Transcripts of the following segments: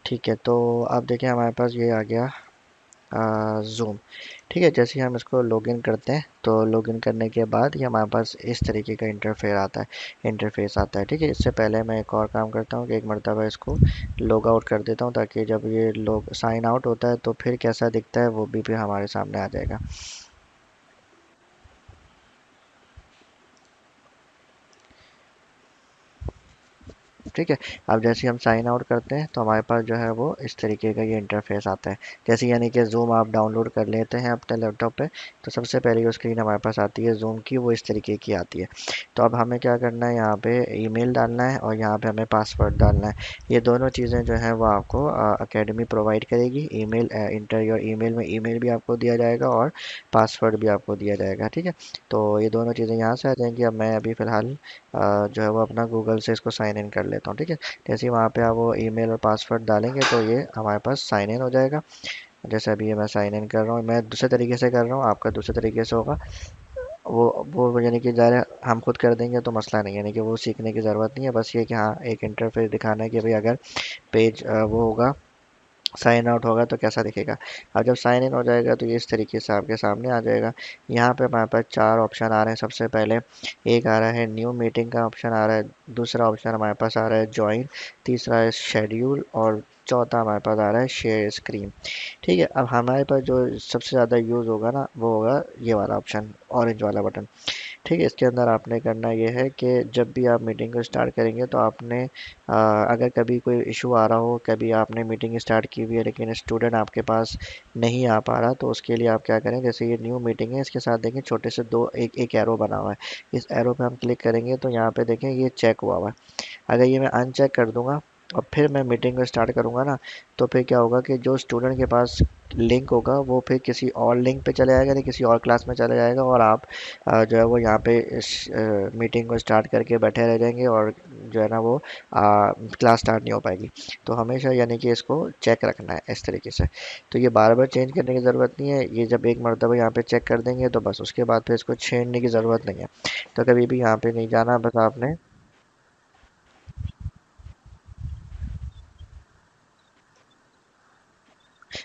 ठीक है, तो अब देखिए हमारे पास ये आ गया ज़ूम। ठीक है, जैसे ही हम इसको लॉगिन करते हैं तो लॉगिन करने के बाद ये हमारे पास इस तरीके का इंटरफेस आता है। ठीक है, इससे पहले मैं एक और काम करता हूँ कि एक मरतबा इसको लॉग आउट कर देता हूँ, ताकि जब ये लोग साइन आउट होता है तो फिर कैसा दिखता है वो भी फिर हमारे सामने आ जाएगा। ठीक है, अब जैसे ही हम साइन आउट करते हैं तो हमारे पास जो है वो इस तरीके का ये इंटरफेस आता है। जैसे यानी कि जूम आप डाउनलोड कर लेते हैं अपने लैपटॉप पे, तो सबसे पहले जो स्क्रीन हमारे पास आती है जूम की, वो इस तरीके की आती है। तो अब हमें क्या करना है, यहाँ पे ईमेल डालना है और यहाँ पे हमें पासवर्ड डालना है। ये दोनों चीज़ें जो है वो आपको अकेडमी प्रोवाइड करेगी। ईमेल, इंटर योर ईमेल में ईमेल भी आपको दिया जाएगा और पासवर्ड भी आपको दिया जाएगा। ठीक है, तो ये दोनों चीज़ें यहाँ से आ जाएंगी। अब मैं अभी फ़िलहाल जो है वो अपना गूगल से इसको साइन इन कर लेता हूँ। ठीक है, जैसे ही वहाँ पे आप वो ईमेल और पासवर्ड डालेंगे तो ये हमारे पास साइन इन हो जाएगा। जैसे अभी ये मैं साइन इन कर रहा हूँ, मैं दूसरे तरीके से कर रहा हूँ, आपका दूसरे तरीके से होगा। वो यानी कि ज़ाहिर है हम खुद कर देंगे तो मसला नहीं है, यानी कि वो सीखने की ज़रूरत नहीं है। बस ये कि हाँ, एक इंटरफेस दिखाना है कि भाई अगर पेज वो होगा, साइन आउट होगा तो कैसा दिखेगा। अब जब साइन इन हो जाएगा तो ये इस तरीके से आपके सामने आ जाएगा। यहाँ पे हमारे पास चार ऑप्शन आ रहे हैं। सबसे पहले एक आ रहा है न्यू मीटिंग का ऑप्शन आ रहा है, दूसरा ऑप्शन हमारे पास आ रहा है ज्वाइन, तीसरा है शेड्यूल और चौथा हमारे पास आ रहा है शेयर स्क्रीन। ठीक है, अब हमारे पास जो सबसे ज़्यादा यूज़ होगा ना, वो होगा ये वाला ऑप्शन, ऑरेंज वाला बटन। ठीक है, इसके अंदर आपने करना ये है कि जब भी आप मीटिंग को स्टार्ट करेंगे तो आपने अगर कभी कोई इशू आ रहा हो, कभी आपने मीटिंग स्टार्ट की हुई है लेकिन स्टूडेंट आपके पास नहीं आ पा रहा, तो उसके लिए आप क्या करें, जैसे ये न्यू मीटिंग है, इसके साथ देखें छोटे से दो एक एक एरो बना हुआ है। इस एरो पे हम क्लिक करेंगे तो यहाँ पे देखें ये चेक हुआ हुआ है। अगर ये मैं अनचेक कर दूंगा और फिर मैं मीटिंग को स्टार्ट करूंगा ना, तो फिर क्या होगा कि जो स्टूडेंट के पास लिंक होगा वो फिर किसी और लिंक पे चले जाएगा, नहीं किसी और क्लास में चले जाएगा, और आप जो है वो यहाँ पे इस मीटिंग को स्टार्ट करके बैठे रह जाएंगे और जो है ना वो क्लास स्टार्ट नहीं हो पाएगी। तो हमेशा यानी कि इसको चेक रखना है इस तरीके से। तो ये बार बार चेंज करने की ज़रूरत नहीं है, ये जब एक मरतबा यहाँ पे चेक कर देंगे तो बस उसके बाद फिर इसको छेड़ने की ज़रूरत नहीं है। तो कभी भी यहाँ पे नहीं जाना, बस आपने।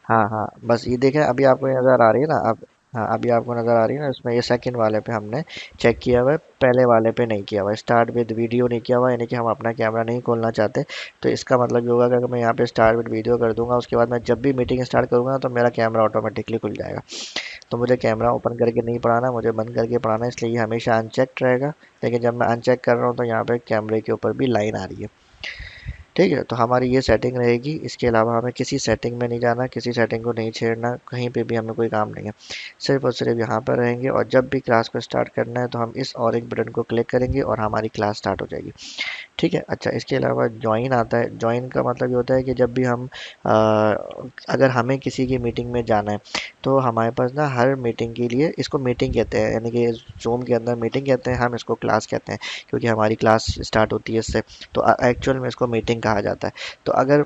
हाँ हाँ, बस ये देखें, अभी आपको ये नज़र आ रही है ना अब। हाँ, अभी आपको नज़र आ रही है ना, इसमें ये सेकंड वाले पे हमने चेक किया हुआ है, पहले वाले पे नहीं किया हुआ है। स्टार्ट विद वीडियो नहीं किया हुआ है, यानी कि हम अपना कैमरा नहीं खोलना चाहते। तो इसका मतलब ये होगा कि अगर मैं यहाँ पे स्टार्ट विद वीडियो कर दूंगा, उसके बाद मैं जब भी मीटिंग स्टार्ट करूंगा तो मेरा कैमरा ऑटोमेटिकली खुल जाएगा। तो मुझे कैमरा ओपन करके नहीं पढ़ाना, मुझे बंद करके पढ़ाना है, इसलिए ये हमेशा अनचेक रहेगा। लेकिन जब मैं अनचेक कर रहा हूँ तो यहाँ पे कैमरे के ऊपर भी लाइन आ रही है। ठीक है, तो हमारी ये सेटिंग रहेगी। इसके अलावा हमें किसी सेटिंग में नहीं जाना, किसी सेटिंग को नहीं छेड़ना, कहीं पे भी हमें कोई काम नहीं है। सिर्फ और सिर्फ यहाँ पर रहेंगे और जब भी क्लास को स्टार्ट करना है तो हम इस ऑरेंज बटन को क्लिक करेंगे और हमारी क्लास स्टार्ट हो जाएगी। ठीक है, अच्छा, इसके अलावा जॉइन आता है। जॉइन का मतलब ये होता है कि जब भी हम अगर हमें किसी की मीटिंग में जाना है, तो हमारे पास ना हर मीटिंग के लिए, इसको मीटिंग कहते हैं, यानी कि जूम के अंदर मीटिंग कहते हैं, हम इसको क्लास कहते हैं, क्योंकि हमारी क्लास स्टार्ट होती है इससे। तो एक्चुअल में इसको मीटिंग कहा जाता है। तो अगर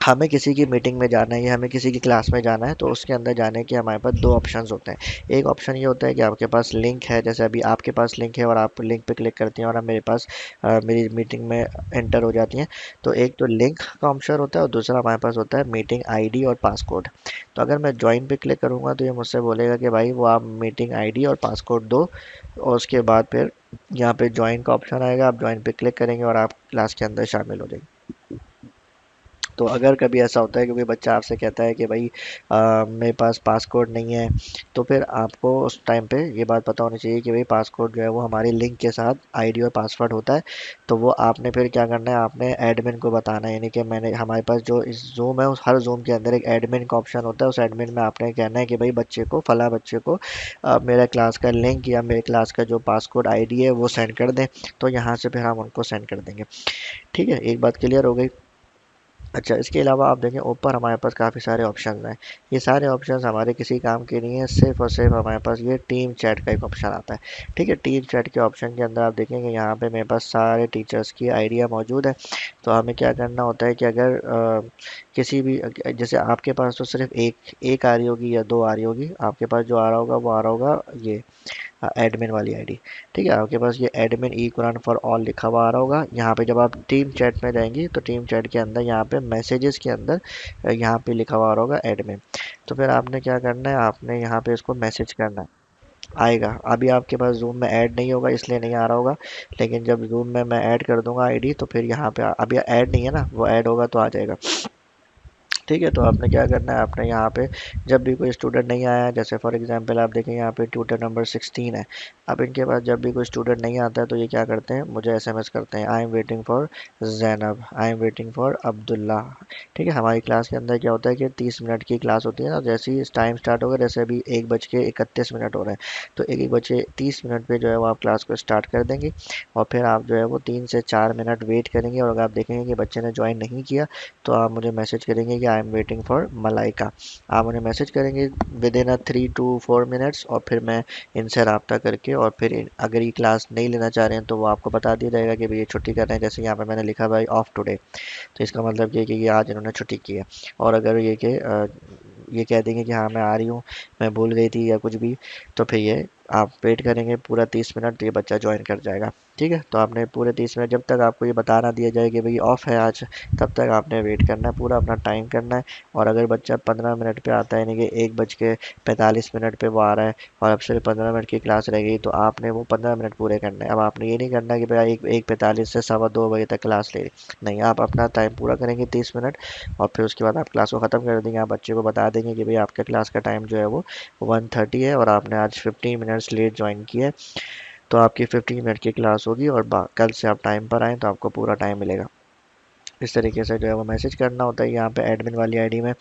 हमें किसी की मीटिंग में जाना है या हमें किसी की क्लास में जाना है, तो उसके अंदर जाने के हमारे पास दो ऑप्शंस होते हैं। एक ऑप्शन ये होता है कि आपके पास लिंक है, जैसे अभी आपके पास लिंक है और आप लिंक पे क्लिक करती हैं और अब मेरे पास मेरी मीटिंग में एंटर हो जाती हैं। तो एक तो लिंक का ऑप्शन होता है और दूसरा हमारे पास होता है मीटिंग आईडी और पासकोड। तो अगर मैं ज्वाइन पे क्लिक करूँगा तो ये मुझसे बोलेगा कि भाई वो आप मीटिंग आईडी और पासकोड दो, और उसके बाद फिर यहाँ पे ज्वाइन का ऑप्शन आएगा, आप ज्वाइन पे क्लिक करेंगे और आप क्लास के अंदर शामिल हो जाएंगे। तो अगर कभी ऐसा होता है कि कोई बच्चा आपसे कहता है कि भाई मेरे पास पासकोड नहीं है, तो फिर आपको उस टाइम पे ये बात पता होनी चाहिए कि भाई पासकोड जो है वो हमारे लिंक के साथ आईडी और पासवर्ड होता है। तो वो आपने फिर क्या करना है, आपने एडमिन को बताना है, यानी कि मैंने हमारे पास जो इस जूम है उस हर जूम के अंदर एक एडमिन का ऑप्शन होता है। उस एडमिन में आपने कहना है कि भाई बच्चे को, फला बच्चे को मेरा क्लास का लिंक या मेरे क्लास का जो पासकोड आईडी है वो सेंड कर दें। तो यहाँ से फिर हम उनको सेंड कर देंगे। ठीक है, एक बात क्लियर हो गई। अच्छा, इसके अलावा आप देखें ऊपर हमारे पास काफ़ी सारे ऑप्शन हैं। ये सारे ऑप्शंस हमारे किसी काम के नहीं है, सिर्फ और सिर्फ हमारे पास ये टीम चैट का एक ऑप्शन आता है। ठीक है, टीम चैट के ऑप्शन के अंदर आप देखेंगे यहाँ पे मेरे पास सारे टीचर्स की आइडिया मौजूद है। तो हमें क्या करना होता है कि अगर किसी भी जैसे आपके पास तो सिर्फ एक एक आ रही होगी या दो आ रही होगी, आपके पास जो आ रहा होगा वो आ रहा होगा ये एडमिन वाली आईडी। ठीक है, आपके पास ये admin E Quran for all लिखा हुआ आ रहा होगा। यहाँ पे जब आप टीम चैट में जाएंगी तो टीम चैट के अंदर यहाँ पे मैसेजेस के अंदर यहाँ पे लिखा हुआ आ रहा होगा एडमिन। तो फिर आपने क्या करना है, आपने यहाँ पे इसको मैसेज करना है। आएगा, अभी आपके पास जूम में ऐड नहीं होगा इसलिए नहीं आ रहा होगा, लेकिन जब जूम में मैं ऐड कर दूंगा आईडी तो फिर यहाँ पे अभी ऐड नहीं है ना, वो ऐड होगा तो आ जाएगा। ठीक है, तो आपने क्या करना है, आपने यहाँ पे जब भी कोई स्टूडेंट नहीं आया है, जैसे फॉर एग्जांपल आप देखें यहाँ पे ट्यूटर नंबर 16 है। अब इनके पास जब भी कोई स्टूडेंट नहीं आता है तो ये क्या करते हैं, मुझे एसएमएस करते हैं, I am waiting for Zainab, I am waiting for Abdullah. ठीक है, हमारी क्लास के अंदर क्या होता है कि 30 मिनट की क्लास होती है ना, जैसे ही टाइम स्टार्ट होगा, जैसे अभी 1:31 हो रहे हैं, तो 1:30 पे जो है वो आप क्लास को स्टार्ट कर देंगे। और फिर आप जो है वो 3 से 4 मिनट वेट करेंगे, और अगर आप देखेंगे कि बच्चे ने ज्वाइन नहीं किया तो आप मुझे मैसेज करेंगे कि I am waiting for Malaika. आप उन्हें मैसेज करेंगे विद इन 3 to 4 मिनट्स, और फिर मैं इनसे रब्ता करके, और फिर अगर ये क्लास नहीं लेना चाह रहे हैं तो वो आपको बता दिया जाएगा कि भाई ये छुट्टी कर रहे हैं। जैसे यहाँ पे मैंने लिखा भाई ऑफ टुडे, तो इसका मतलब ये कि ये आज इन्होंने छुट्टी की है। और अगर ये कह देंगे कि हाँ मैं आ रही हूँ, मैं भूल गई थी या कुछ भी, तो फिर ये आप वेट करेंगे पूरा 30 मिनट, तो ये बच्चा ज्वाइन कर जाएगा। ठीक है, तो आपने पूरे 30 मिनट, जब तक आपको ये बता ना दिया जाए कि भाई ऑफ है आज, तब तक आपने वेट करना है, पूरा अपना टाइम करना है। और अगर बच्चा 15 मिनट पे आता है, यानी कि 1:45 पे वो आ रहा है, और अब सिर्फ 15 मिनट की क्लास रह गई, तो आपने वो 15 मिनट पूरे करने हैं। अब आपने ये नहीं करना कि भाई 1:45 से 2:15 तक क्लास ले, नहीं, आप अपना टाइम पूरा करेंगे 30 मिनट, और फिर उसके बाद आप क्लास को ख़त्म कर देंगे। आप बच्चे को बता देंगे कि भाई आपका क्लास का टाइम जो है वो 1:30 है, और आपने आज 15 मिनट्स लेट ज्वाइन किया है, तो आपकी 15 मिनट की क्लास होगी, और कल से आप टाइम पर आएँ तो आपको पूरा टाइम मिलेगा। इस तरीके से जो है वो मैसेज करना होता है यहाँ पे एडमिन वाली आईडी में।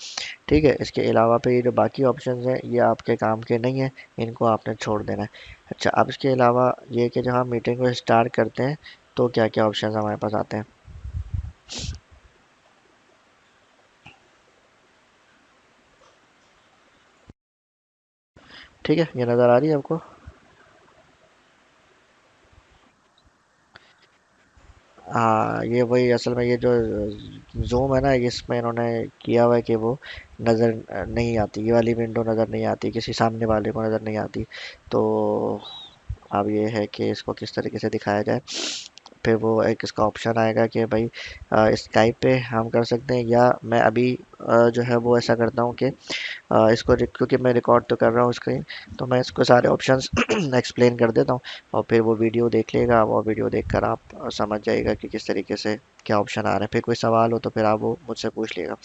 ठीक है, इसके अलावा पे ये जो बाकी ऑप्शंस हैं ये आपके काम के नहीं है, इनको आपने छोड़ देना है। अच्छा, अब इसके अलावा ये कि जब हम मीटिंग को स्टार्ट करते हैं तो क्या क्या ऑप्शंस हमारे पास आते हैं। ठीक है, ये नज़र आ रही है आपको। हाँ, ये वही असल में ये जो जूम है ना, इसमें इन्होंने किया हुआ है कि वो नज़र नहीं आती, ये वाली विंडो नज़र नहीं आती, किसी सामने वाले को नज़र नहीं आती। तो अब ये है कि इसको किस तरीके से दिखाया जाए। फिर वो एक इसका ऑप्शन आएगा कि भाई स्काइप पे हम कर सकते हैं, या मैं अभी जो है वो ऐसा करता हूँ कि इसको क्योंकि मैं रिकॉर्ड तो कर रहा हूँ स्क्रीन, तो मैं इसको सारे ऑप्शंस एक्सप्लेन कर देता हूँ, और फिर वो वीडियो देख लेगा, वो वीडियो देखकर आप समझ जाएगा कि किस तरीके से क्या ऑप्शन आ रहे हैं। फिर कोई सवाल हो तो फिर आप वो मुझसे पूछ लेगा।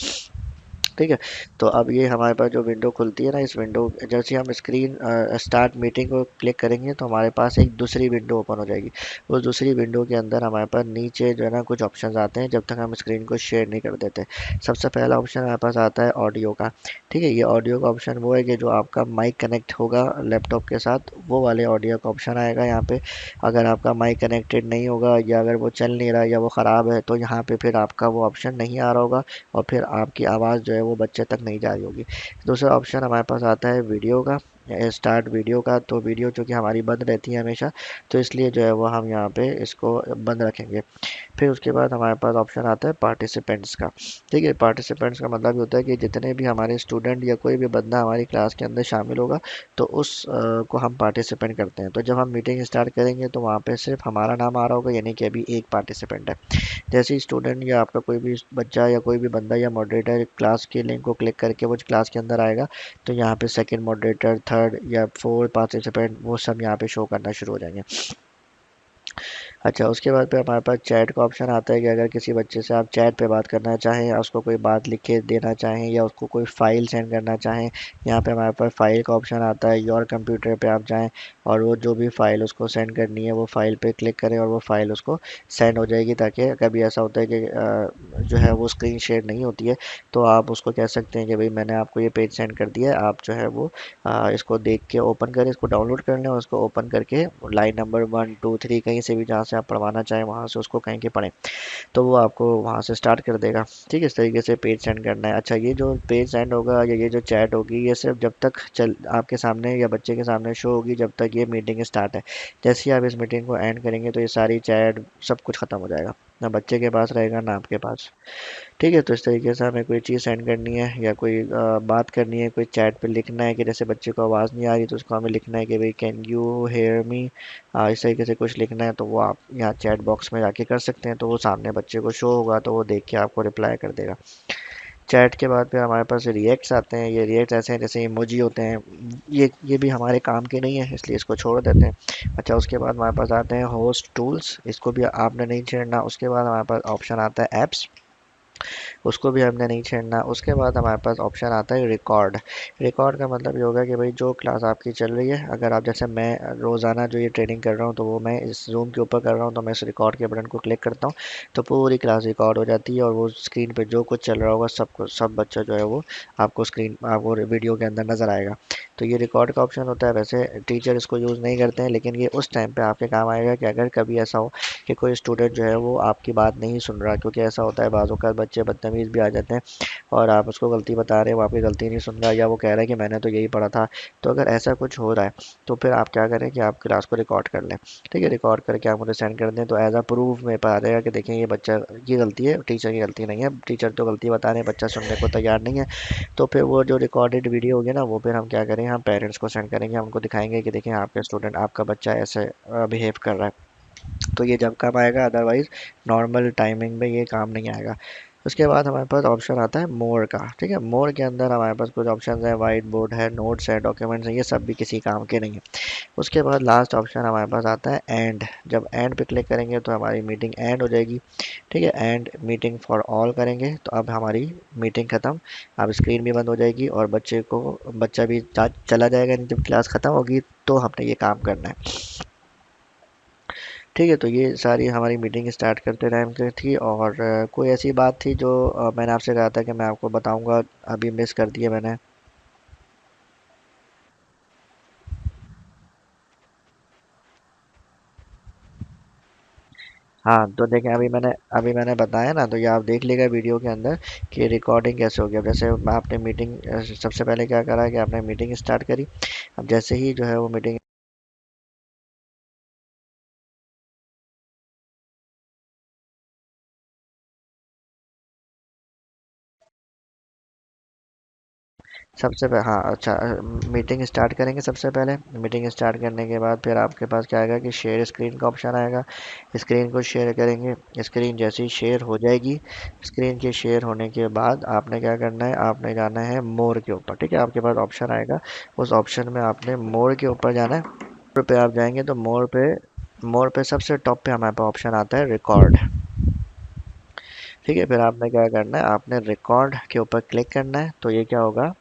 ठीक है, तो अब ये हमारे पास जो विंडो खुलती है ना, इस विंडो जैसे ही हम स्क्रीन स्टार्ट मीटिंग को क्लिक करेंगे तो हमारे पास एक दूसरी विंडो ओपन हो जाएगी। उस दूसरी विंडो के अंदर हमारे पास नीचे जो है ना कुछ ऑप्शंस आते हैं, जब तक हम स्क्रीन को शेयर नहीं कर देते। सबसे पहला ऑप्शन हमारे पास आता है ऑडियो का। ठीक है, ये ऑडियो का ऑप्शन वो है कि जो आपका माइक कनेक्ट होगा लैपटॉप के साथ, वो वाले ऑडियो का ऑप्शन आएगा यहाँ पे। अगर आपका माइक कनेक्टेड नहीं होगा, या अगर वो चल नहीं रहा, या वो ख़राब है, तो यहाँ पे फिर आपका वो ऑप्शन नहीं आ रहा होगा, और फिर आपकी आवाज़ जो है वो बच्चे तक नहीं जा रही होगी। दूसरा ऑप्शन हमारे पास आता है वीडियो का, स्टार्ट वीडियो का। तो वीडियो चूँकि हमारी बंद रहती है हमेशा, तो इसलिए जो है वो हम यहाँ पे इसको बंद रखेंगे। फिर उसके बाद हमारे पास ऑप्शन आता है पार्टिसिपेंट्स का। ठीक है, पार्टिसिपेंट्स का मतलब ये होता है कि जितने भी हमारे स्टूडेंट या कोई भी बंदा हमारी क्लास के अंदर शामिल होगा, तो उस को हम पार्टिसिपेंट करते हैं। तो जब हम मीटिंग स्टार्ट करेंगे तो वहाँ पे सिर्फ हमारा नाम आ रहा होगा, यानी कि अभी एक पार्टिसिपेंट है। जैसे ही स्टूडेंट या आपका कोई भी बच्चा या कोई भी बंदा या मॉडरेटर क्लास के लिंक को क्लिक करके वो क्लास के अंदर आएगा, तो यहाँ पे सेकंड मॉडरेटर, थर्ड या फोर्थ पार्टिसिपेंट, वो सब यहाँ पे शो करना शुरू हो जाएंगे। अच्छा, उसके बाद पे हमारे पास चैट का ऑप्शन आता है कि अगर किसी बच्चे से आप चैट पे बात करना चाहें, या उसको कोई बात लिख के देना चाहें, या उसको कोई फ़ाइल सेंड करना चाहें, यहाँ पे हमारे पास फ़ाइल का ऑप्शन आता है। योर कंप्यूटर पे आप जाएं, और वो जो भी फ़ाइल उसको सेंड करनी है वो फ़ाइल पे क्लिक करें, और वो फ़ाइल उसको सेंड हो जाएगी। ताकि कभी ऐसा होता है कि जो है वो स्क्रीन शेयर नहीं होती है, तो आप उसको कह सकते हैं कि भाई मैंने आपको ये पेज सेंड कर दिया है, आप जो है वो इसको देख के ओपन करें, इसको डाउनलोड कर लें, और उसको ओपन करके लाइन नंबर 1 2 3 कहीं से भी जहाँ से आप पढ़वाना चाहें वहाँ से उसको कहीं के पढ़ें, तो वो आपको वहाँ से स्टार्ट कर देगा। ठीक है, इस तरीके से पेज सेंड करना है। अच्छा, ये जो पेज सेंड होगा या ये जो चैट होगी, ये सिर्फ जब तक चल आपके सामने या बच्चे के सामने शो होगी जब तक ये मीटिंग स्टार्ट है। जैसे ही आप इस मीटिंग को एंड करेंगे तो ये सारी चैट सब कुछ ख़त्म हो जाएगा। ना बच्चे के पास रहेगा ना आपके पास। ठीक है, तो इस तरीके से हमें कोई चीज़ सेंड करनी है या कोई बात करनी है, कोई चैट पे लिखना है कि जैसे बच्चे को आवाज़ नहीं आ रही तो उसको हमें लिखना है कि भाई कैन यू हेयर मी, इस तरीके से कुछ लिखना है तो वो आप यहाँ चैट बॉक्स में जाके कर सकते हैं, तो वो सामने बच्चे को शो होगा तो वो देख के आपको रिप्लाई कर देगा। चैट के बाद फिर हमारे पास रिएक्ट्स आते हैं। ये रिएक्ट ऐसे हैं जैसे इमोजी होते हैं, ये भी हमारे काम के नहीं है इसलिए इसको छोड़ देते हैं। अच्छा, उसके बाद हमारे पास आते हैं होस्ट टूल्स, इसको भी आपने नहीं छेड़ना। उसके बाद हमारे पास ऑप्शन आता है ऐप्स, उसको भी हमने नहीं छेड़ना। उसके बाद हमारे पास ऑप्शन आता है रिकॉर्ड। रिकॉर्ड का मतलब ये होगा कि भाई जो क्लास आपकी चल रही है, अगर आप जैसे मैं रोज़ाना जो ये ट्रेनिंग कर रहा हूँ तो वो मैं इस जूम के ऊपर कर रहा हूँ, तो मैं इस रिकॉर्ड के बटन को क्लिक करता हूँ तो पूरी क्लास रिकॉर्ड हो जाती है और वो स्क्रीन पे जो कुछ चल रहा होगा सब कुछ, सब बच्चा जो है वो आपको वीडियो के अंदर नज़र आएगा। तो ये रिकॉर्ड का ऑप्शन होता है। वैसे टीचर इसको यूज़ नहीं करते हैं लेकिन ये उस टाइम पे आपके काम आएगा कि अगर कभी ऐसा हो कि कोई स्टूडेंट जो है वो आपकी बात नहीं सुन रहा, क्योंकि ऐसा होता है बाज़ औक़ात बच्चे बदतमीज़ भी आ जाते हैं और आप उसको गलती बता रहे हैं, वो आपकी गलती नहीं सुन रहा या वो कह रहा है कि मैंने तो यही पढ़ा था। तो अगर ऐसा कुछ हो रहा है तो फिर आप क्या करें कि आप क्लास को रिकॉर्ड कर लें। ठीक है, रिकॉर्ड करके आप मुझे सेंड कर दें तो एज अ प्रूफ मेरे पास आ जाएगा कि देखें ये बच्चा की गलती है, टीचर की गलती नहीं है, टीचर तो गलती बता रहे हैं, बच्चा सुनने को तैयार नहीं है। तो फिर वो जो रिकॉर्डेड वीडियो होगी ना वो फिर हम क्या करेंगे, हम पेरेंट्स को सेंड करेंगे, हम उनको दिखाएंगे कि देखें आपके स्टूडेंट, आपका बच्चा ऐसे बिहेव कर रहा है। तो ये जब काम आएगा, अदरवाइज नॉर्मल टाइमिंग में ये काम नहीं आएगा। उसके बाद हमारे पास ऑप्शन आता है मोर का। ठीक है, मोर के अंदर हमारे पास कुछ ऑप्शन है, वाइट बोर्ड है, नोट्स है, डॉक्यूमेंट्स है, ये सब भी किसी काम के नहीं है। उसके बाद लास्ट ऑप्शन हमारे पास आता है एंड। जब एंड पे क्लिक करेंगे तो हमारी मीटिंग एंड हो जाएगी। ठीक है, एंड मीटिंग फॉर ऑल करेंगे तो अब हमारी मीटिंग ख़त्म। अब स्क्रीन भी बंद हो जाएगी और बच्चा भी चला जाएगा, जब क्लास ख़त्म होगी तो हमने ये काम करना है। ठीक है, तो ये सारी हमारी मीटिंग स्टार्ट करते टाइम की थी और कोई ऐसी बात थी जो मैंने आपसे कहा था कि मैं आपको बताऊंगा, अभी मिस कर दिया मैंने। हाँ, तो देखें अभी मैंने बताया ना, तो ये आप देख लीजिएगा वीडियो के अंदर कि रिकॉर्डिंग कैसे हो गया। जैसे आपने मीटिंग सबसे पहले क्या करा कि आपने मीटिंग स्टार्ट करी। अब जैसे ही जो है वो मीटिंग, सबसे पहले, हाँ अच्छा, मीटिंग स्टार्ट करेंगे। सबसे पहले मीटिंग स्टार्ट करने के बाद फिर आपके पास क्या आएगा कि शेयर स्क्रीन का ऑप्शन आएगा। स्क्रीन को शेयर करेंगे। स्क्रीन जैसे ही शेयर हो जाएगी, स्क्रीन के शेयर होने के बाद आपने क्या करना है, आपने जाना है मोर के ऊपर। ठीक है, आपके पास ऑप्शन आएगा, उस ऑप्शन में आपने मोर के ऊपर जाना है। मोर पे आप जाएंगे तो मोर पे सबसे टॉप पे हमारे पास ऑप्शन आता है रिकॉर्ड। ठीक है, फिर आपने क्या करना है, आपने रिकॉर्ड के ऊपर क्लिक करना है। तो ये क्या होगा,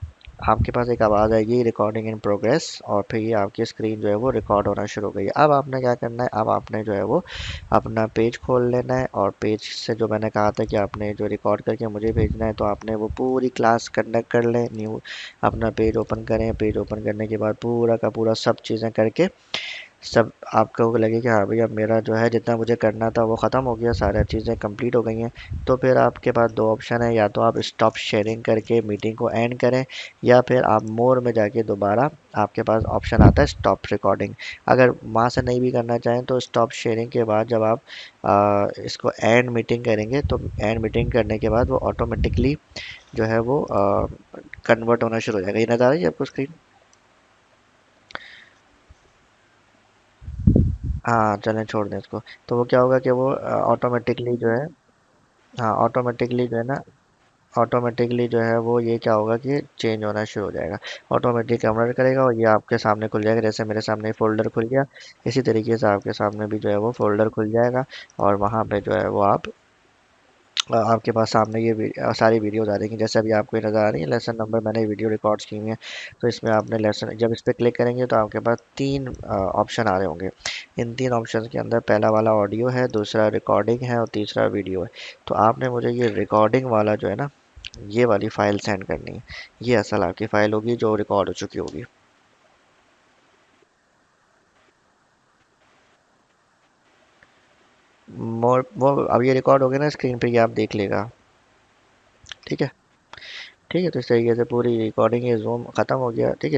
आपके पास एक आवाज़ आएगी रिकॉर्डिंग इन प्रोग्रेस और फिर ये आपकी स्क्रीन जो है वो रिकॉर्ड होना शुरू हो गई है। अब आपने क्या करना है, अब आपने जो है वो अपना पेज खोल लेना है और पेज से जो मैंने कहा था कि आपने जो रिकॉर्ड करके मुझे भेजना है, तो आपने वो पूरी क्लास कंडक्ट कर लें। न्यू अपना पेज ओपन करें, पेज ओपन करने के बाद पूरा का पूरा सब चीज़ें करके सब आपको लगे कि हाँ भैया मेरा जो है जितना मुझे करना था वो ख़त्म हो गया, सारी चीज़ें कंप्लीट हो गई हैं। तो फिर आपके पास दो ऑप्शन है, या तो आप स्टॉप शेयरिंग करके मीटिंग को एंड करें या फिर आप मोर में जाके दोबारा आपके पास ऑप्शन आता है स्टॉप रिकॉर्डिंग। अगर वहाँ से नहीं भी करना चाहें तो स्टॉप शेयरिंग के बाद जब आप इसको एंड मीटिंग करेंगे तो एंड मीटिंग करने के बाद वो ऑटोमेटिकली जो है वो कन्वर्ट होना शुरू हो जाएगा। ये नज़र आ रही है आपको स्क्रीन? हाँ चलें, छोड़ दें इसको। तो वो क्या होगा कि वो ऑटोमेटिकली जो है, हाँ ऑटोमेटिकली जो है ना, ऑटोमेटिकली जो है वो ये क्या होगा कि चेंज होना शुरू हो जाएगा। ऑटोमेटिक कन्वर्ट करेगा और ये आपके सामने खुल जाएगा, जैसे मेरे सामने फोल्डर खुल गया, इसी तरीके से आपके सामने भी जो है वो फोल्डर खुल जाएगा। और वहाँ पे जो है वो आपके पास सामने ये सारी वीडियोज़ आ जाएंगी, जैसे अभी आपको ये नज़र आ रही है लेसन नंबर, मैंने वीडियो रिकॉर्ड्स की हुई हैं। तो इसमें आपने लेसन, जब इस पर क्लिक करेंगे तो आपके पास तीन ऑप्शन आ रहे होंगे। इन तीन ऑप्शन के अंदर पहला वाला ऑडियो है, दूसरा रिकॉर्डिंग है और तीसरा वीडियो है। तो आपने मुझे ये रिकॉर्डिंग वाला जो है ना, ये वाली फ़ाइल सेंड करनी है। ये असल आपकी फ़ाइल होगी जो रिकॉर्ड हो चुकी होगी। मोर वो अब ये रिकॉर्ड हो गया ना स्क्रीन पे, ये आप देख लेगा। ठीक है। ठीक है, तो इस तरीके से पूरी रिकॉर्डिंग ये जूम ख़त्म हो गया। ठीक है।